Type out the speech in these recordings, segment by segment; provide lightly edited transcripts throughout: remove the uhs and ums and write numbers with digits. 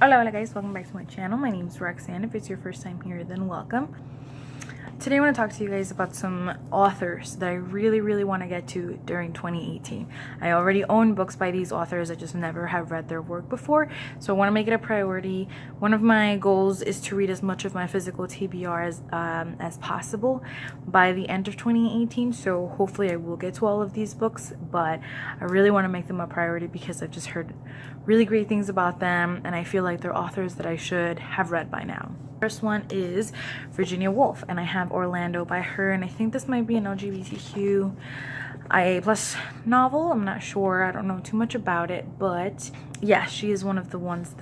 Hola guys, welcome back to my channel. My name is Roxanne. If it's your first time here, then welcome. Today I want to talk to you guys about some authors that I really want to get to during 2018. I already own books by these authors. I just never have read their work before, so I want to make it a priority. One of my goals is to read as much of my physical TBR as possible by the end of 2018, so hopefully I will get to all of these books, but I really want to make them a priority because I've just heard really great things about them and I feel like they're authors that I should have read by now. First one is Virginia Woolf, and I have Orlando by her, and I think this might be an LGBTQIA+ novel. I'm not sure. I don't know too much about it, but yeah, she is one of the authors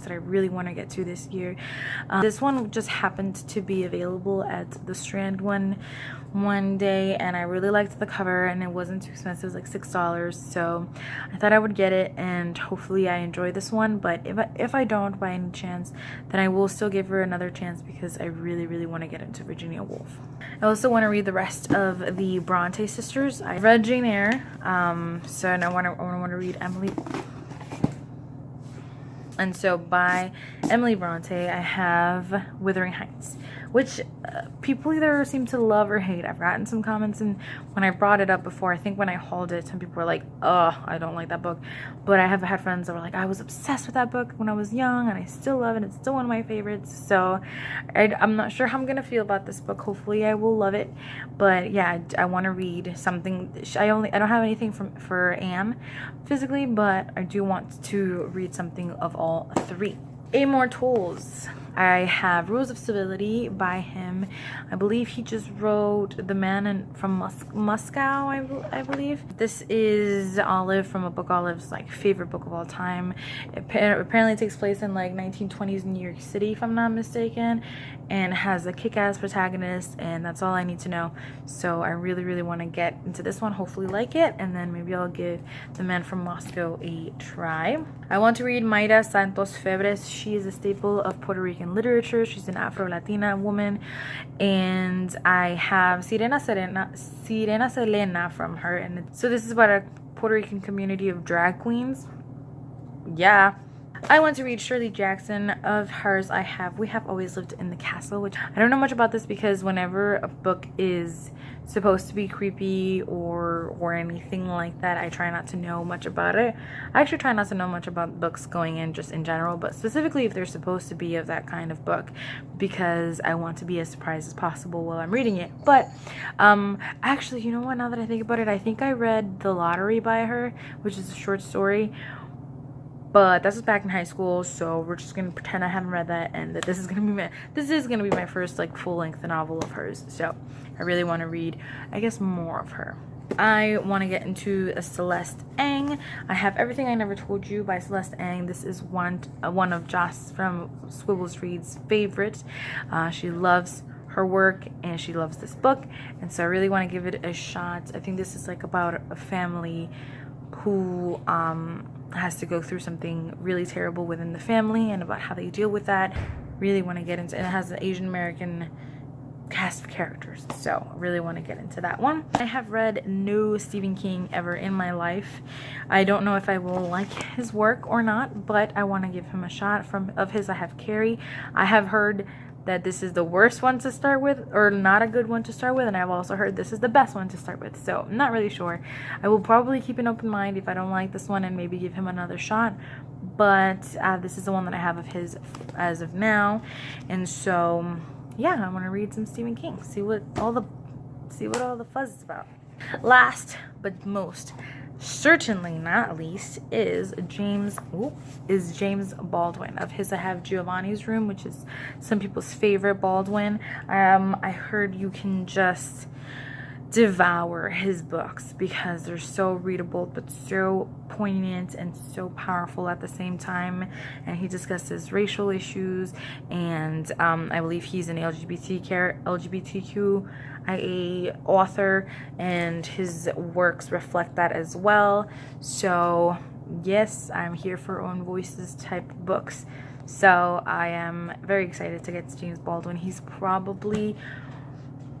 that I really want to get to this year. This one just happened to be available at the Strand one day, and I really liked the cover, and it wasn't too expensive. It was like $6, so I thought I would get it, and hopefully I enjoy this one. But if I don't by any chance, then I will still give her another chance because I really want to get into Virginia Woolf. I also want to read the rest of the Bronte sisters. I read Jane Eyre, so I want to read Emily. And so by Emily Bronte, I have Wuthering Heights, which people either seem to love or hate. I've gotten some comments, and when I brought it up before, I think when I hauled it, some people were like, oh, I don't like that book. But I have had friends that were like, I was obsessed with that book when I was young, and I still love it. It's still one of my favorites. So I'm not sure how I'm going to feel about this book. Hopefully I will love it. But yeah, I want to read something. I don't have anything for Anne physically, but I do want to read something of all three. Immortals. I have Rules of Civility by him. I believe he just wrote The Man from Moscow, I believe. This is Olive from a book, Olive's like favorite book of all time. It apparently takes place in like 1920s New York City, if I'm not mistaken, and has a kick-ass protagonist, and that's all I need to know. So I really want to get into this one, hopefully like it, and then maybe I'll give The Man from Moscow a try. I want to read Mayra Santos Febres. She is a staple of Puerto Rican literature. She's an Afro-Latina woman, and I have Sirena Selena from her, and so this is about a Puerto Rican community of drag queens. Yeah. I want to read Shirley Jackson. Of hers, I have We Have Always Lived in the Castle, which I don't know much about this because whenever a book is supposed to be creepy or anything like that, I try not to know much about it. I actually try not to know much about books going in just in general, but specifically if they're supposed to be of that kind of book, because I want to be as surprised as possible while I'm reading it. But actually, you know what, now that I think about it, I think I read The Lottery by her, which is a short story. But this was back in high school, so we're just gonna pretend I haven't read that, and that this is gonna be my first like full-length novel of hers. So I really want to read, I guess, more of her. I want to get into a Celeste Ng. I have Everything I Never Told You by Celeste Ng. This is one of Joss from Swivels Read's favorites. She loves her work and she loves this book, and so I really want to give it a shot. I think this is like about a family who has to go through something really terrible within the family and about how they deal with that. Really want to get into, and it has an Asian American cast of characters, so I really want to get into that one. I have read no Stephen King ever in my life. I don't know if I will like his work or not, but I want to give him a shot. Of his, I have Carrie. I have heard that this is the worst one to start with, or not a good one to start with, and I've also heard this is the best one to start with, so I'm not really sure. I will probably keep an open mind if I don't like this one and maybe give him another shot, but this is the one that I have of his as of now. And so yeah, I want to read some Stephen King, see what all the fuzz is about. Last but most certainly not least is James Baldwin. Of his, I have Giovanni's Room, which is some people's favorite Baldwin. I heard you can just devour his books because they're so readable but so poignant and so powerful at the same time, and he discusses racial issues, and I believe he's an LGBTQIA author, and his works reflect that as well. So yes, I'm here for Own Voices type books, so I am very excited to get to James Baldwin. He's probably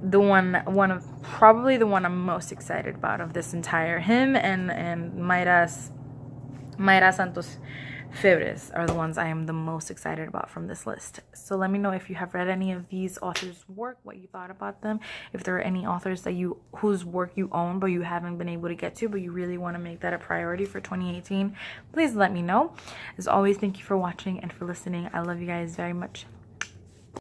the one I'm most excited about of this entire, him and Mayra Santos favorites are the ones I am the most excited about from this list. So let me know if you have read any of these authors' work, what you thought about them, if there are any authors that whose work you own but you haven't been able to get to, but you really want to make that a priority for 2018. Please let me know. As always, thank you for watching and for listening. I love you guys very much.